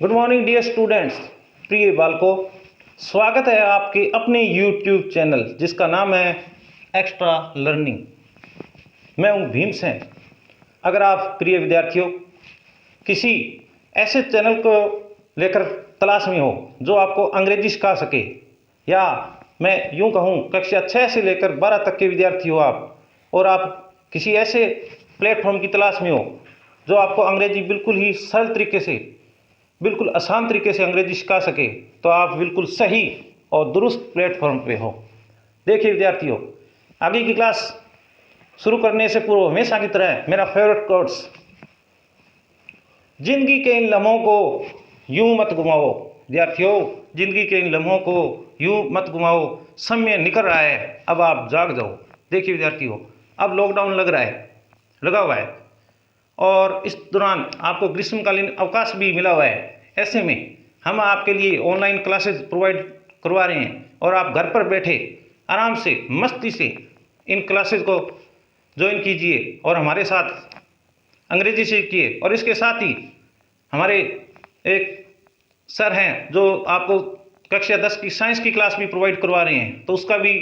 Good morning dear students, प्रिय बालकों। स्वागत है आपके अपने YouTube चैनल जिसका नाम है एक्स्ट्रा लर्निंग। मैं हूं भीमसेन। अगर आप प्रिय विद्यार्थियों किसी ऐसे चैनल को लेकर तलाश में हो जो आपको अंग्रेजी सिखा सके, या मैं यूं कहूं कक्षा 6 से लेकर 12 तक के विद्यार्थी हो आप, और आप किसी ऐसे प्लेटफॉर्म की तलाश में हो जो आपको अंग्रेजी बिल्कुल ही सरल तरीके से, बिल्कुल आसान तरीके से अंग्रेजी सिखा सके, तो आप बिल्कुल सही और दुरुस्त प्लेटफॉर्म पे हो। देखिए विद्यार्थियों, आगे की क्लास शुरू करने से पूर्व हमेशा की तरह मेरा फेवरेट कोट्स, जिंदगी के इन लम्हों को यूं मत घुमाओ। विद्यार्थियों, जिंदगी के इन लम्हों को यूं मत घुमाओ, समय निकल रहा है, अब आप जाग जाओ। देखिए विद्यार्थियों, अब लॉकडाउन लगा हुआ है और इस दौरान आपको ग्रीष्मकालीन अवकाश भी मिला हुआ है। ऐसे में हम आपके लिए ऑनलाइन क्लासेस प्रोवाइड करवा रहे हैं और आप घर पर बैठे आराम से मस्ती से इन क्लासेस को ज्वाइन कीजिए और हमारे साथ अंग्रेजी सीखिए। और इसके साथ ही हमारे एक सर हैं जो आपको कक्षा 10 की साइंस की क्लास भी प्रोवाइड करवा रहे हैं, तो उसका भी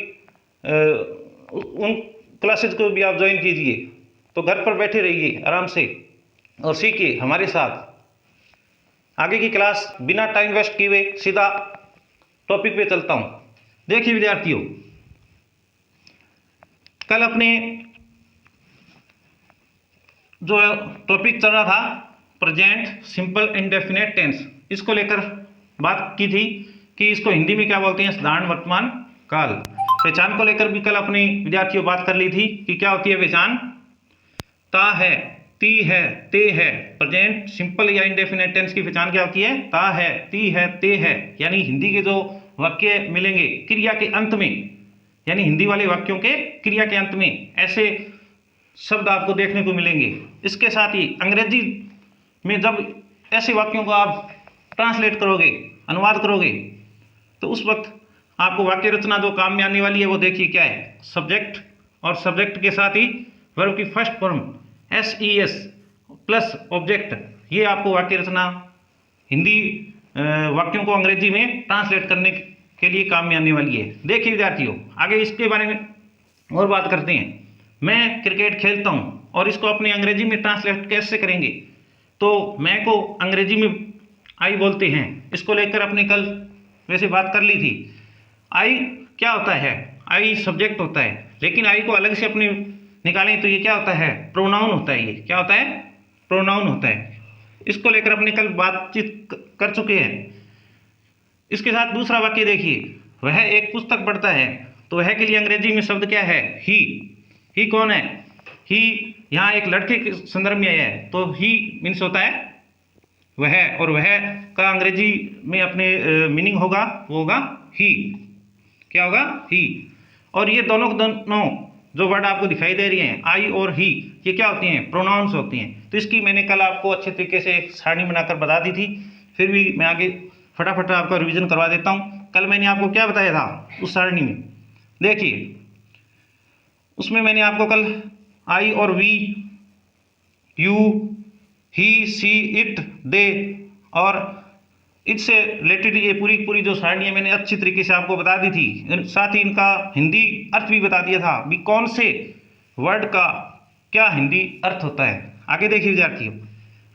उन क्लासेज को भी आप ज्वाइन कीजिए। तो घर पर बैठे रहिए आराम से और सीखिए हमारे साथ। आगे की क्लास बिना टाइम वेस्ट किए हुए सीधा टॉपिक पे चलता हूं। देखिए विद्यार्थियों, कल अपने जो टॉपिक चल रहा था प्रेजेंट सिंपल इंडेफिनिट टेंस, इसको लेकर बात की थी कि इसको हिंदी में क्या बोलते हैं, साधारण वर्तमान काल। पहचान को लेकर भी कल अपने विद्यार्थियों बात कर ली थी कि क्या होती है पहचान। ता है, ती है, ते है। प्रेजेंट सिंपल या इंडेफिनिट टेंस की पहचान क्या होती है, ता है, ती है, ते है। यानी हिंदी के जो वाक्य मिलेंगे क्रिया के अंत में, यानी हिंदी वाले वाक्यों के क्रिया के अंत में ऐसे शब्द आपको देखने को मिलेंगे। इसके साथ ही अंग्रेजी में जब ऐसे वाक्यों को आप ट्रांसलेट करोगे, अनुवाद करोगे, तो उस वक्त आपको वाक्य रचना जो काम में आने वाली है वो देखिए क्या है, सब्जेक्ट और सब्जेक्ट के साथ ही वर्ब की first form SES plus object, ये आपको वाक्य रचना हिंदी वाक्यों को अंग्रेजी में ट्रांसलेट करने के लिए काम में आने वाली है। देखिए विद्यार्थियों, आगे इसके बारे में और बात करते हैं। मैं क्रिकेट खेलता हूँ और इसको अपने अंग्रेजी में ट्रांसलेट कैसे करेंगे, तो मैं को अंग्रेजी में आई बोलते हैं। इसको लेकर अपने कल वैसे बात कर ली थी। आई क्या होता है, आई सब्जेक्ट होता है, लेकिन आई को अलग से अपने निकालें तो ये क्या होता है, प्रोनाउन होता है। ये क्या होता है, प्रोनाउन होता है। इसको लेकर अपने कल बातचीत कर चुके हैं। इसके साथ दूसरा वाक्य देखिए, वह एक पुस्तक पढ़ता है, तो वह के लिए अंग्रेजी में शब्द क्या है, ही कौन है, ही यहाँ एक लड़के के संदर्भ में आया है, तो ही मीन्स होता है वह, और वह का अंग्रेजी में अपने मीनिंग होगा, वो होगा ही। क्या होगा, ही। और ये दोनों जो वर्ड आपको दिखाई दे रही हैं, आई और ही, ये क्या होती हैं, प्रोनाउंस होती हैं। तो इसकी मैंने कल आपको अच्छे तरीके से एक सारणी बनाकर बता दी थी, फिर भी मैं आगे फटाफट आपका रिवीजन करवा देता हूँ। कल मैंने आपको क्या बताया था उस सारणी में, देखिए उसमें मैंने आपको कल आई और we, you, he, she, it, they और इससे रिलेटेड ये पूरी जो सारणी है मैंने अच्छी तरीके से आपको बता दी थी। साथ ही इनका हिंदी अर्थ भी बता दिया था भी कौन से वर्ड का क्या हिंदी अर्थ होता है। आगे देखिए विद्यार्थियों,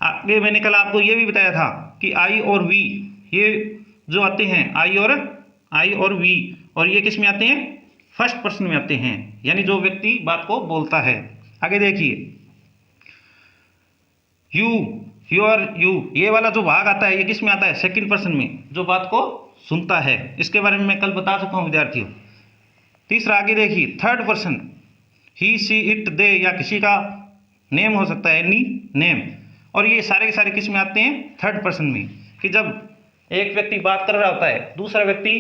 आगे मैंने कल आपको ये भी बताया था कि आई और वी, ये जो आते हैं आई और वी, और ये किस में आते हैं, फर्स्ट पर्सन में आते हैं, यानी जो व्यक्ति बात को बोलता है। आगे देखिए यू, योर, यू, ये वाला जो भाग आता है ये किस में आता है, सेकंड पर्सन में, जो बात को सुनता है। इसके बारे में मैं कल बता चुका हूं विद्यार्थियों। तीसरा आगे देखिए third person, he, she, it, they, या किसी का नेम हो सकता है, एनी नेम, और ये सारे के सारे किस में आते हैं, थर्ड पर्सन में। कि जब एक व्यक्ति बात कर रहा होता है, दूसरा व्यक्ति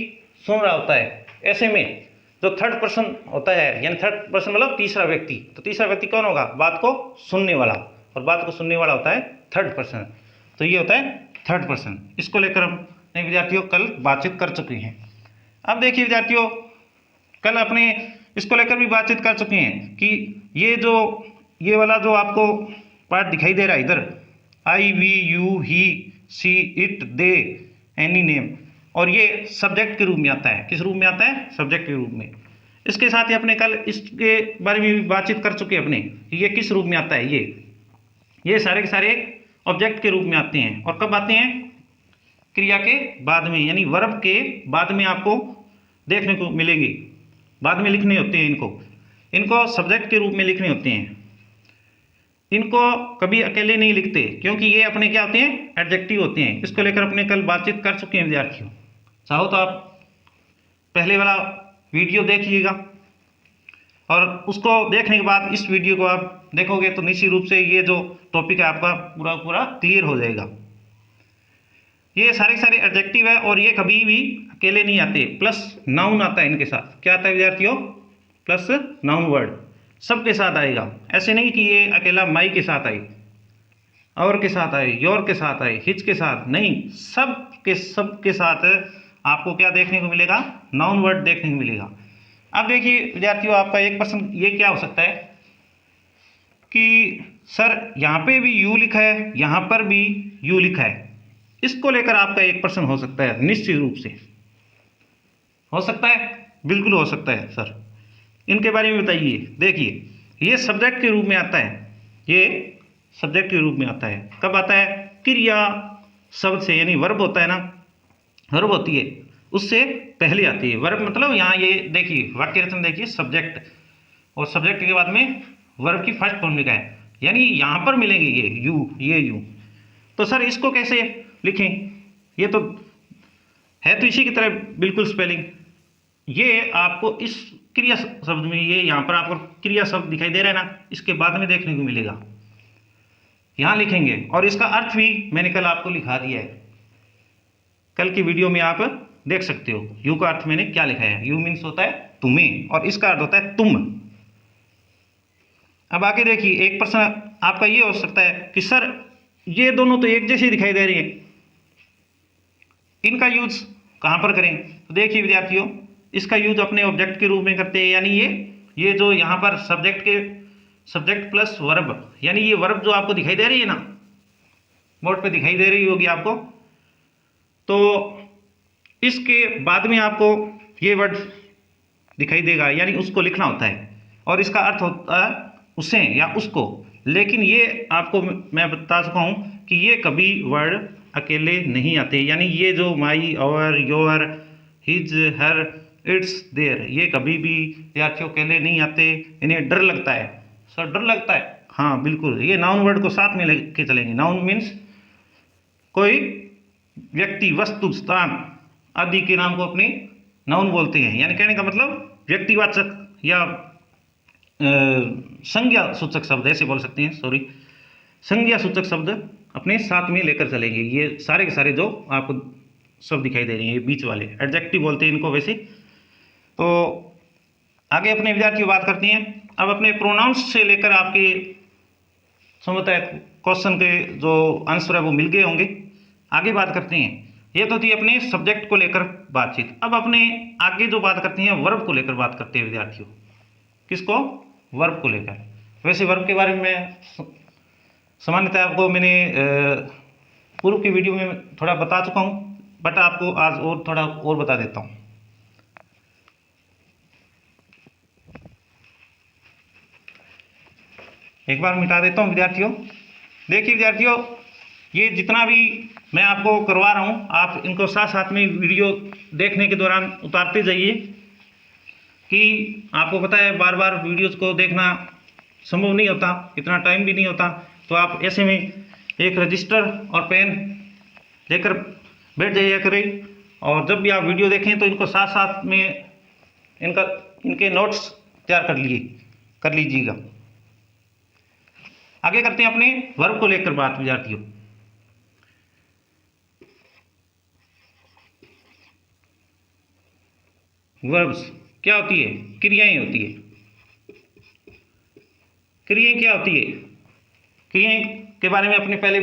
सुन रहा होता है, ऐसे में जो थर्ड पर्सन होता है, यानी थर्ड पर्सन मतलब तीसरा व्यक्ति, तो तीसरा व्यक्ति कौन होगा, बात को सुनने वाला, और बात को सुनने वाला होता है थर्ड पर्सन। तो ये होता है थर्ड पर्सन। इसको लेकर हम विद्यार्थियों कल बातचीत कर चुके हैं। अब देखिए विद्यार्थियों, कल अपने इसको लेकर भी बातचीत कर चुके हैं कि ये वाला जो आपको पार्ट दिखाई दे रहा है इधर, I, we, you, he, she, it, they, any name, और ये सब्जेक्ट के रूप में आता है। किस रूप में आता है? सब्जेक्ट के रूप में। इसके साथ ही अपने कल इसके बारे में भी बातचीत कर चुके अपने, ये किस रूप में आता है। ये सारे के सारे ऑब्जेक्ट के रूप में आते हैं। और कब आते हैं? क्रिया के बाद में, यानी वर्ब के बाद में आपको देखने को मिलेंगे। बाद में लिखने होते हैं इनको सब्जेक्ट के रूप में लिखने होते हैं। इनको कभी अकेले नहीं लिखते, क्योंकि ये अपने क्या होते हैं? एडजेक्टिव होते हैं। इसको लेकर अपने कल बातचीत कर चुके हैं विद्यार्थियों। चाहो तो आप पहले वाला वीडियो देखिएगा, और उसको देखने के बाद इस वीडियो को आप देखोगे तो निश्चित रूप से ये जो टॉपिक है आपका पूरा पूरा क्लियर हो जाएगा। ये सारे सारे एडजेक्टिव है, और ये कभी भी अकेले नहीं आते, प्लस नाउन आता है इनके साथ। क्या आता है विद्यार्थियों? प्लस नाउन वर्ड सबके साथ आएगा। ऐसे नहीं कि ये अकेला माई के साथ आए, और के साथ आए, योर के साथ आए, हिज के साथ नहीं, सब के साथ आपको क्या देखने को मिलेगा? नाउन वर्ड देखने को मिलेगा। अब देखिए विद्यार्थियों, आपका एक प्रश्न ये क्या हो सकता है कि सर यहाँ पे भी यू लिखा है, यहाँ पर भी यू लिखा है। इसको लेकर आपका एक प्रश्न हो सकता है, निश्चित रूप से हो सकता है, बिल्कुल हो सकता है सर। इनके बारे में बताइए। देखिए, ये सब्जेक्ट के रूप में आता है, ये सब्जेक्ट के रूप में आता है। कब आता है? क्रिया शब्द से, यानी वर्ब होता है ना, वर्ब होती है उससे पहले आती है। वर्ब मतलब यहाँ ये देखिए वाक्य रचना देखिए, सब्जेक्ट, और सब्जेक्ट के बाद में वर्ब की फर्स्ट फॉर्म लिखा है, यानी यहाँ पर मिलेंगे ये यू। तो सर इसको कैसे लिखें? ये तो है तो इसी की तरह बिल्कुल स्पेलिंग। ये आपको इस क्रिया शब्द में, ये यहाँ पर आपको क्रिया शब्द दिखाई दे रहा है ना, इसके बाद में देखने को मिलेगा, यहाँ लिखेंगे। और इसका अर्थ भी मैंने कल आपको लिखा दिया है, कल की वीडियो में आप देख सकते हो। यू का अर्थ मैंने क्या लिखा है? यू मीन्स होता है तुम्हें, और इसका अर्थ होता है तुम। अब आगे देखिए, एक प्रश्न आपका ये हो सकता है कि सर ये दोनों तो एक जैसी दिखाई दे रही है, इनका यूज कहाँ पर करें? तो देखिए विद्यार्थियों, इसका यूज अपने ऑब्जेक्ट के रूप में करते हैं, यानी ये जो यहाँ पर सब्जेक्ट प्लस वर्ब, यानी ये वर्ब जो आपको दिखाई दे रही है ना, बोर्ड पे दिखाई दे रही होगी आपको, तो इसके बाद में आपको ये वर्ड दिखाई देगा, यानी उसको लिखना होता है, और इसका अर्थ होता है उसे या उसको। लेकिन ये आपको मैं बता चुका हूँ कि ये कभी वर्ड अकेले नहीं आते, यानी ये जो माई, और your, his, her, its, their, ये कभी भी विद्यार्थियों अकेले नहीं आते। इन्हें डर लगता है। सर डर लगता है? हाँ बिल्कुल, ये नाउन वर्ड को साथ में लेके चलेंगे। नाउन मीन्स कोई व्यक्ति, वस्तु, स्थान आदि के नाम को अपने नाउन बोलते हैं, यानी कहने का मतलब व्यक्तिवाचक या संज्ञा सूचक शब्द, ऐसे बोल सकते हैं, सॉरी, संज्ञा सूचक शब्द अपने साथ में लेकर चलेंगे। ये सारे के सारे जो आपको शब्द दिखाई दे रहे हैं, ये बीच वाले एडजेक्टिव बोलते हैं इनको वैसे। तो आगे अपने विद्यार्थी बात करते हैं। अब अपने प्रोनाउंस से लेकर आपके संभवतः क्वेश्चन के जो आंसर है वो मिल गए होंगे। आगे बात करते हैं, ये तो थी अपने सब्जेक्ट को लेकर बातचीत। अब अपने आगे जो बात करते हैं वर्ब को लेकर बात करते हैं विद्यार्थियों। किसको? वर्ब को लेकर। वैसे वर्ब के बारे में मैं सामान्यतः आपको मैंने पूर्व की वीडियो में थोड़ा बता चुका हूँ, बट आपको आज और थोड़ा और बता देता हूँ। एक बार मिटा देता हूँ विद्यार्थियों। देखिए विद्यार्थियों, ये जितना भी मैं आपको करवा रहा हूँ, आप इनको साथ साथ में वीडियो देखने के दौरान उतारते जाइए, कि आपको पता है बार बार वीडियोज़ को देखना संभव नहीं होता, इतना टाइम भी नहीं होता। तो आप ऐसे में एक रजिस्टर और पेन लेकर बैठ जाइए करें, और जब भी आप वीडियो देखें तो इनको साथ साथ में इनके नोट्स तैयार कर लीजिएगा। आगे करते हैं अपने वर्ब को लेकर बात विद्यार्थियों। वर्ब्स क्या होती है? क्रियाएं होती है। क्रियाएं क्या होती है? क्रियाएं के बारे में अपने पहले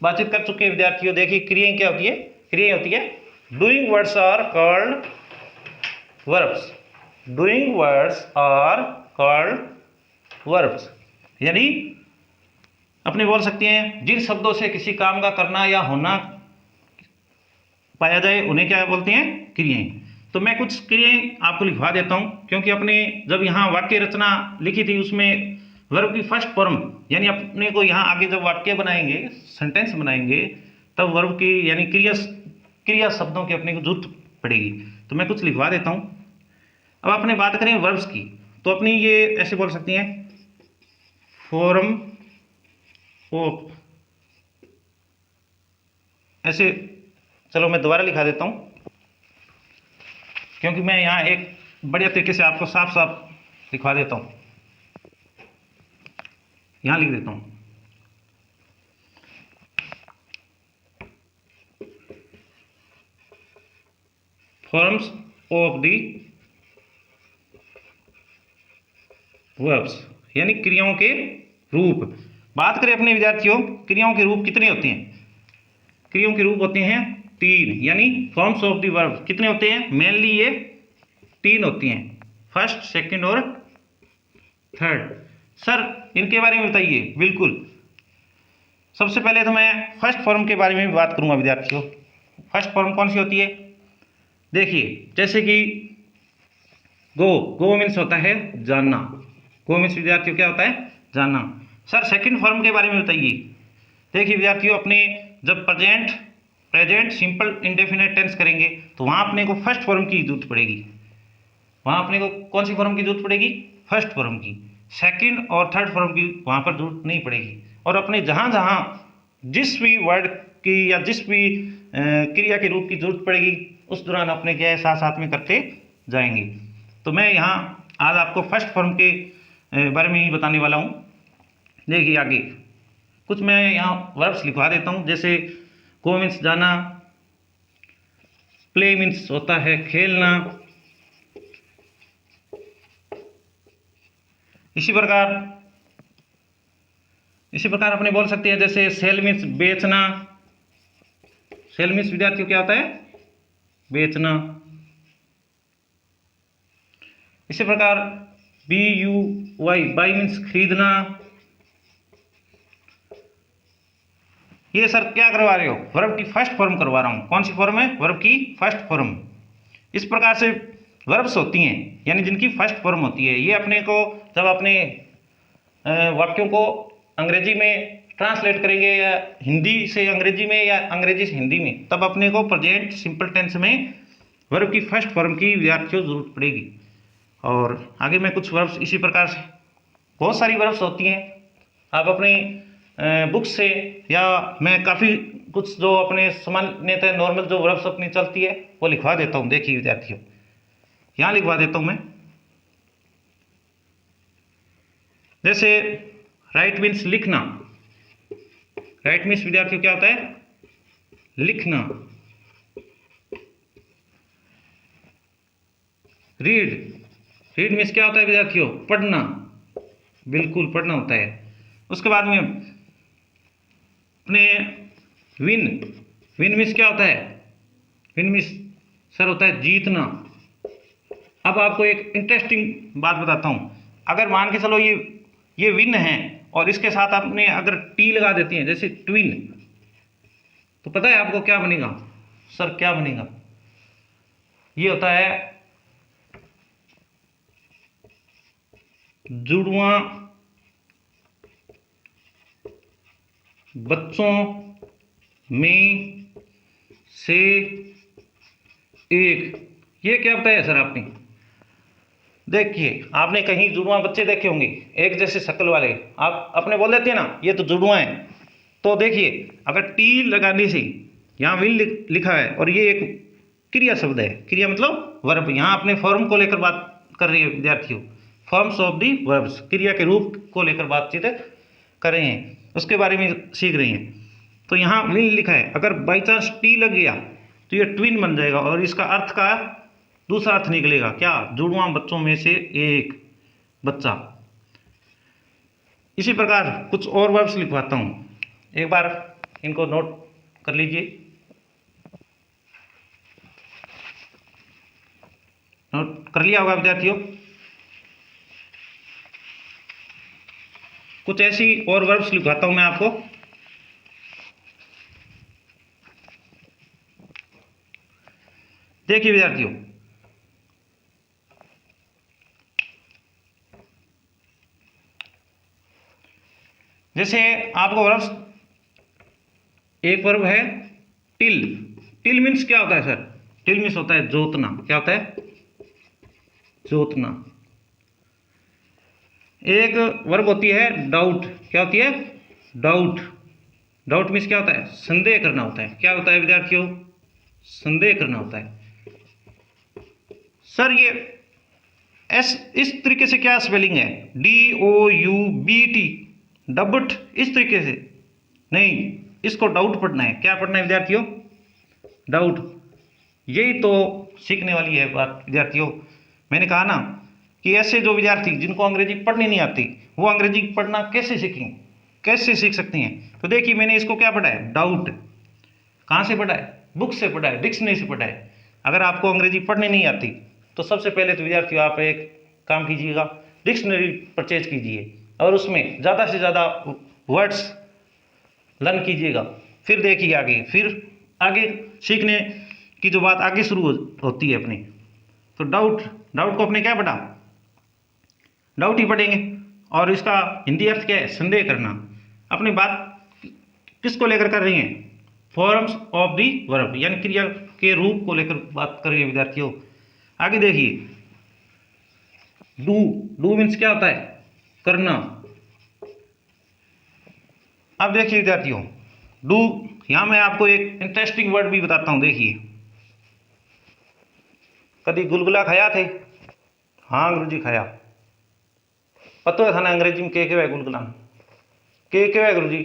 बातचीत कर चुके हैं विद्यार्थियों। देखिए क्रियाएं क्या होती है? क्रियाएं होती है doing words are called verbs. Doing words are called verbs, यानी अपने बोल सकते हैं जिन शब्दों से किसी काम का करना या होना पाया जाए उन्हें क्या बोलते हैं, क्रियाएं। तो मैं कुछ क्रियाएं आपको लिखवा देता हूं, क्योंकि अपने जब यहाँ वाक्य रचना लिखी थी उसमें वर्ब की फर्स्ट फॉर्म, यानी अपने को यहाँ आगे जब वाक्य बनाएंगे, सेंटेंस बनाएंगे, तब वर्ब की यानी क्रिया शब्दों की अपने को जरूरत पड़ेगी। तो मैं कुछ लिखवा देता हूँ। अब अपने बात करें वर्ब्स की, तो अपनी ये ऐसे बोल सकती हैं, फॉर्म ऑफ, ऐसे। चलो मैं दोबारा लिखा देता हूँ, क्योंकि मैं यहाँ एक बढ़िया तरीके से आपको साफ साफ लिखवा देता हूँ। यहाँ लिख देता हूँ, फॉर्म्स ऑफ दी वर्ब्स, यानी क्रियाओं के रूप। बात करें अपने विद्यार्थियों, क्रियाओं के रूप कितने होते हैं? क्रियाओं के रूप होते हैं 3, यानी फॉर्म्स ऑफ दी वर्ब कितने होते हैं? मेनली ये 3 होती हैं, फर्स्ट, सेकंड और थर्ड। सर इनके बारे में बताइए। बिल्कुल, सबसे पहले तो मैं फर्स्ट फॉर्म के बारे में बात करूंगा विद्यार्थियों। फर्स्ट फॉर्म कौन सी होती है? देखिए, जैसे कि गो मीन्स होता है जानना। गो मीन्स विद्यार्थियों क्या होता है? जानना। सर सेकंड फॉर्म के बारे में बताइए। देखिए विद्यार्थियों, अपने जब प्रेजेंट सिंपल इंडेफिनेट टेंस करेंगे तो वहां अपने को फर्स्ट फॉर्म की जरूरत पड़ेगी। वहां अपने को कौन सी फॉर्म की जरूरत पड़ेगी? फर्स्ट फॉर्म की। सेकंड और थर्ड फॉर्म की वहां पर जरूरत नहीं पड़ेगी। और अपने जहां जहां जिस भी वर्ड की या जिस भी क्रिया के रूप की जरूरत पड़ेगी, उस दौरान अपने क्या है, साथ साथ में करते जाएंगे। तो मैं यहाँ आज आपको फर्स्ट फॉर्म के बारे में ही बताने वाला हूँ। देखिए आगे कुछ मैं यहाँ वर्ब्स लिखवा देता हूँ। जैसे गो मीन्स जाना, प्ले मीन्स होता है खेलना, इसी प्रकार अपने बोल सकते हैं, जैसे सेल मीन्स बेचना। सेल मीन्स विद्यार्थियों क्या होता है? बेचना। इसी प्रकार BUY, बाई मीन्स खरीदना। ये सर क्या करवा रहे हो? वर्ब की फर्स्ट फॉर्म करवा रहा हूं। कौन सी फॉर्म है? वर्ब की फर्स्ट फॉर्म। इस प्रकार से वर्ब्स होती हैं, यानी जिनकी फर्स्ट फॉर्म होती है। ये अपने को जब अपने वाक्यों को अंग्रेजी में ट्रांसलेट करेंगे, या हिंदी से अंग्रेजी में या अंग्रेजी से हिंदी में, तब अपने को प्रेजेंट सिंपल टेंस में वर्ब की फर्स्ट फॉर्म की विद्यार्थियों जरूरत पड़ेगी। और आगे मैं कुछ वर्ब्स इसी प्रकार से, बहुत सारी वर्ब्स होती हैं। आप अपनी बुक से, या मैं काफ़ी कुछ जो अपने सामान्यतः नॉर्मल जो वर्ब्स अपनी चलती है वो लिखवा देता हूँ। देखिए विद्यार्थियों, यहाँ लिखवा देता हूँ मैं। जैसे राइट मीन्स लिखना। राइट मीन्स विद्यार्थियों क्या होता है? लिखना। रीड मीन्स क्या होता है विद्यार्थियों? पढ़ना। बिल्कुल पढ़ना होता है। उसके बाद में अपने विन मीन्स क्या होता है? विन मीन्स सर होता है जीतना। अब आपको एक इंटरेस्टिंग बात बताता हूं। अगर मान के चलो ये विन है और इसके साथ आपने अगर टी लगा देती हैं, जैसे ट्विन, तो पता है आपको क्या बनेगा? सर क्या बनेगा? ये होता है जुड़वा बच्चों में से एक। ये क्या बताया सर आपने? देखिए, आपने कहीं जुड़वा बच्चे देखे होंगे एक जैसे शक्ल वाले, आप अपने बोल देते हैं ना ये तो जुड़वा है। तो देखिए, अगर टी लगाने से यहाँ विल लिखा है और ये एक क्रिया शब्द है। क्रिया मतलब वर्ब। यहाँ अपने फॉर्म को लेकर बात कर रही है विद्यार्थियों। फॉर्म्स ऑफ दी वर्ब्स, क्रिया के रूप को लेकर बातचीत कर रहे हैं, उसके बारे में सीख रहे हैं। तो यहाँ विल लिखा है, अगर बाई चांस टी लग गया तो ये ट्विन बन जाएगा और इसका अर्थ का दूसरा अर्थ निकलेगा क्या? जुड़वा बच्चों में से एक बच्चा। इसी प्रकार कुछ और वर्ब्स लिखवाता हूँ, एक बार इनको नोट कर लीजिए। नोट कर लिया होगा विद्यार्थियों। कुछ ऐसी और वर्ब्स लिखवाता हूं मैं आपको। देखिए विद्यार्थियों, जैसे आपको वर्ब, एक वर्ब है टिल। टिल मीन्स क्या होता है सर? टिल मीन्स होता है जोतना। क्या होता है? जोतना। एक वर्ब होती है डाउट। क्या होती है? डाउट। डाउट मीन्स क्या होता है? संदेह करना होता है। क्या होता है विद्यार्थियों? संदेह करना होता है। सर ये इस तरीके से क्या स्पेलिंग है? DOUBT, डबट, इस तरीके से नहीं, इसको डाउट पढ़ना है। क्या पढ़ना है विद्यार्थियों? डाउट। यही तो सीखने वाली है बात विद्यार्थियों। मैंने कहा ना कि ऐसे जो विद्यार्थी जिनको अंग्रेजी पढ़नी नहीं आती, वो अंग्रेजी पढ़ना कैसे सीखेंगे, कैसे सीख सकते हैं? तो देखिए, मैंने इसको क्या पढ़ा है? डाउट। कहाँ से पढ़ा है? बुक से पढ़ा है, डिक्शनरी से पढ़ा है। अगर आपको अंग्रेजी पढ़नी नहीं आती तो सबसे पहले तो विद्यार्थियों आप एक काम कीजिएगा, डिक्शनरी परचेज कीजिए और उसमें ज़्यादा से ज़्यादा वर्ड्स लर्न कीजिएगा। फिर देखिए आगे, फिर आगे सीखने की जो बात आगे शुरू होती है अपनी। तो डाउट, डाउट को अपने क्या पढ़ा? डाउट ही पढ़ेंगे। और इसका हिंदी अर्थ क्या है? संदेह करना। अपनी बात किसको लेकर कर रही हैं? फॉर्म्स ऑफ दी वर्ब, यानी क्रिया के रूप को लेकर बात कर रही है विद्यार्थियों। आगे देखिए, डू। डू मीन्स क्या होता है? करना। अब देखिए विद्यार्थियों, डू, यहां मैं आपको एक इंटरेस्टिंग वर्ड भी बताता हूं। देखिए, कभी गुलगुला खाया थे? हाँ गुरुजी खाया। पता है था ना अंग्रेजी में के है गुलगुला? के है गुरुजी?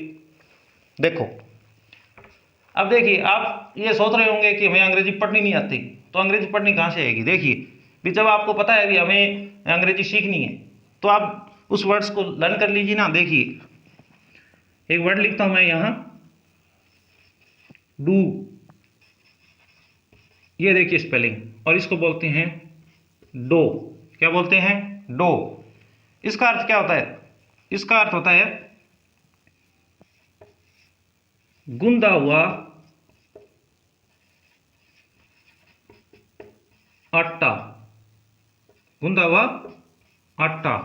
देखो, अब देखिए, आप ये सोच रहे होंगे कि हमें अंग्रेजी पढ़नी नहीं आती, तो अंग्रेजी पढ़नी कहाँ से आएगी? देखिए भी, जब आपको पता है भी हमें अंग्रेजी सीखनी है तो आप उस वर्ड्स को लर्न कर लीजिए ना। देखिए, एक वर्ड लिखता हूं मैं यहां, डू। ये देखिए स्पेलिंग, और इसको बोलते हैं डो। क्या बोलते हैं? डो। इसका अर्थ क्या होता है? इसका अर्थ होता है गूंदा हुआ आटा। गूंदा हुआ आटा।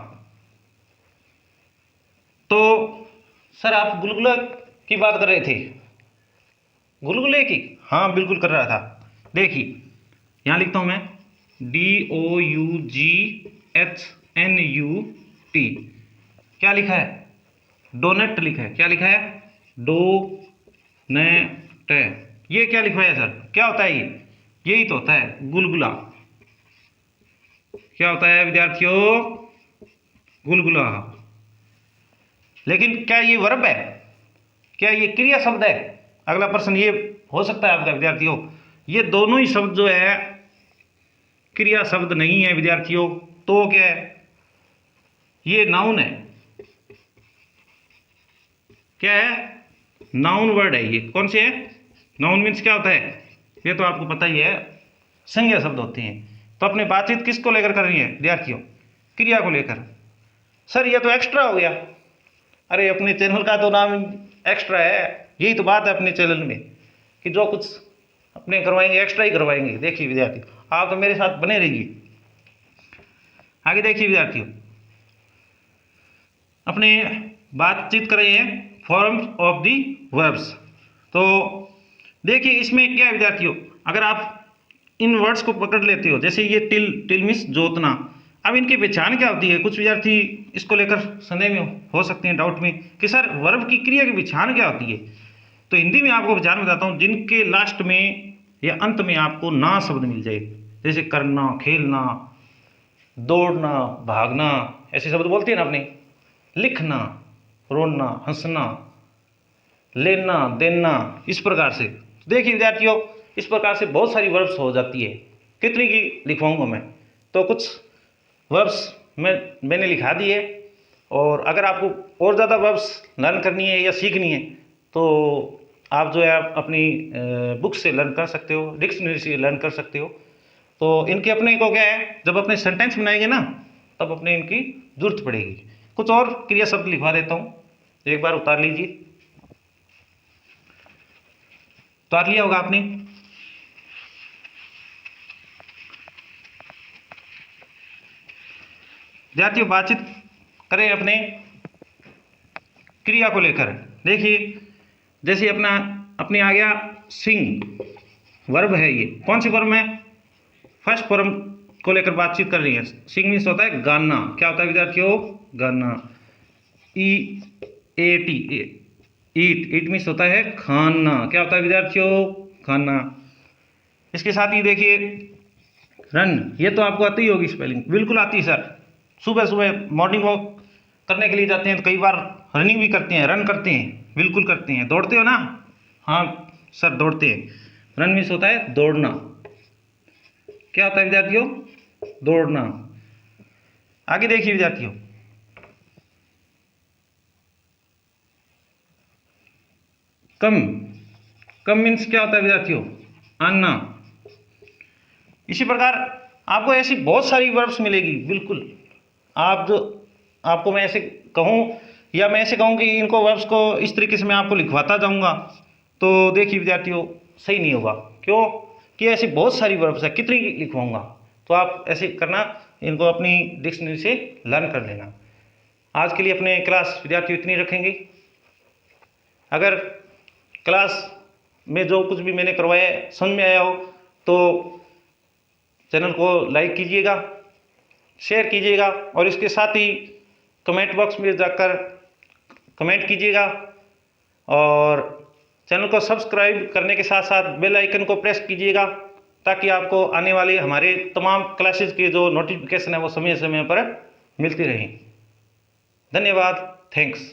तो सर आप गुलगुला की बात कर रहे थे? गुलगुले की? हाँ बिल्कुल कर रहा था। देखिए, यहां लिखता हूं मैं DOUGHNUT। क्या लिखा है? डोनट लिखा है। क्या लिखा है? डोनट। ये क्या लिखवाया सर? क्या होता है ये? यही तो होता है गुलगुला। क्या होता है विद्यार्थियों? गुलगुला। लेकिन क्या ये वर्ब है? क्या ये क्रिया शब्द है? अगला प्रश्न ये हो सकता है आपका विद्यार्थियों। ये दोनों ही शब्द जो है क्रिया शब्द नहीं है विद्यार्थियों। तो क्या है? ये नाउन है। क्या है? नाउन वर्ड है ये। कौन से है? नाउन मीन्स क्या होता है? ये तो आपको पता ही है, संज्ञा शब्द होते हैं। तो अपनी बातचीत किसको लेकर कर रही है विद्यार्थियों? क्रिया को लेकर। सर ये तो एक्स्ट्रा हो गया। अरे अपने चैनल का तो नाम एक्स्ट्रा है। यही तो बात है अपने चैनल में कि जो कुछ अपने करवाएंगे एक्स्ट्रा ही करवाएंगे। देखिए विद्यार्थी, आप तो मेरे साथ बने रहिए। आगे देखिए विद्यार्थियों, अपने बातचीत कर रहे हैं फॉर्म्स ऑफ दी वर्ब्स। तो देखिए इसमें क्या है विद्यार्थियों, अगर आप इन वर्ड्स को पकड़ लेते हो, जैसे ये टिल मीन्स जोतना। अब इनकी पहचान क्या होती है? कुछ विद्यार्थी इसको लेकर संदेह में हो सकते हैं, डाउट में, कि सर वर्ब की क्रिया की पहचान क्या होती है? तो हिंदी में आपको पहचान बताता हूँ, जिनके लास्ट में या अंत में आपको ना शब्द मिल जाए। जैसे करना, खेलना, दौड़ना, भागना, ऐसे शब्द बोलते हैं ना अपने। लिखना, रोना, हंसना, लेना, देना, इस प्रकार से। देखिए विद्यार्थियों, इस प्रकार से बहुत सारी वर्ब्स हो जाती है। कितनी की लिखवाऊंगा मैं? तो कुछ वर्ब्स मैंने लिखा दिए। और अगर आपको और ज़्यादा वर्ब्स लर्न करनी है या सीखनी है तो आप जो है आप अपनी बुक से लर्न कर सकते हो, डिक्शनरी से लर्न कर सकते हो। तो इनके अपने को क्या है, जब अपने सेंटेंस बनाएंगे ना तब अपने इनकी जरूरत पड़ेगी। कुछ और क्रिया शब्द लिखवा देता हूँ, एक बार उतार लीजिए। उतार लिया होगा आपने। विद्यार्थियों बातचीत करें अपने क्रिया को लेकर। देखिए जैसे अपने आ गया सिंग, वर्ब है ये, कौन सी वर्ब में, फर्स्ट फॉर्म को लेकर बातचीत कर रही है। सिंग मीन्स होता है गाना, क्या होता है विद्यार्थियों, गाना। ई A T, eat, eat means होता है खाना, क्या होता है विद्यार्थियों, खाना। इसके साथ ही देखिए रन, ये तो आपको आती ही होगी स्पेलिंग, बिल्कुल आती है सर। सुबह सुबह मॉर्निंग वॉक करने के लिए जाते हैं तो कई बार रनिंग भी करते हैं, रन करते हैं, बिल्कुल करते हैं। दौड़ते हो ना, हाँ सर दौड़ते हैं। रन मीन्स होता है दौड़ना, क्या होता है विद्यार्थियों, दौड़ना। आगे देखिए विद्यार्थियों, कम, कम मीन्स क्या होता है विद्यार्थियों, आना। इसी प्रकार आपको ऐसी बहुत सारी वर्ब्स मिलेगी, बिल्कुल। आपको मैं ऐसे कहूँ या मैं ऐसे कहूँ कि इनको वर्ब्स को इस तरीके से मैं आपको लिखवाता जाऊँगा तो देखिए विद्यार्थियों सही नहीं होगा। क्यों कि ऐसी बहुत सारी वर्ब्स है, कितनी लिखवाऊँगा। तो आप ऐसे करना, इनको अपनी डिक्शनरी से लर्न कर लेना। आज के लिए अपने क्लास विद्यार्थियों इतनी रखेंगे। अगर क्लास में जो कुछ भी मैंने करवाया समझ में आया हो तो चैनल को लाइक कीजिएगा, शेयर कीजिएगा और इसके साथ ही कमेंट बॉक्स में जाकर कमेंट कीजिएगा और चैनल को सब्सक्राइब करने के साथ साथ बेल आइकन को प्रेस कीजिएगा ताकि आपको आने वाले हमारे तमाम क्लासेस के जो नोटिफिकेशन है वो समय समय पर मिलती रहें। धन्यवाद, थैंक्स।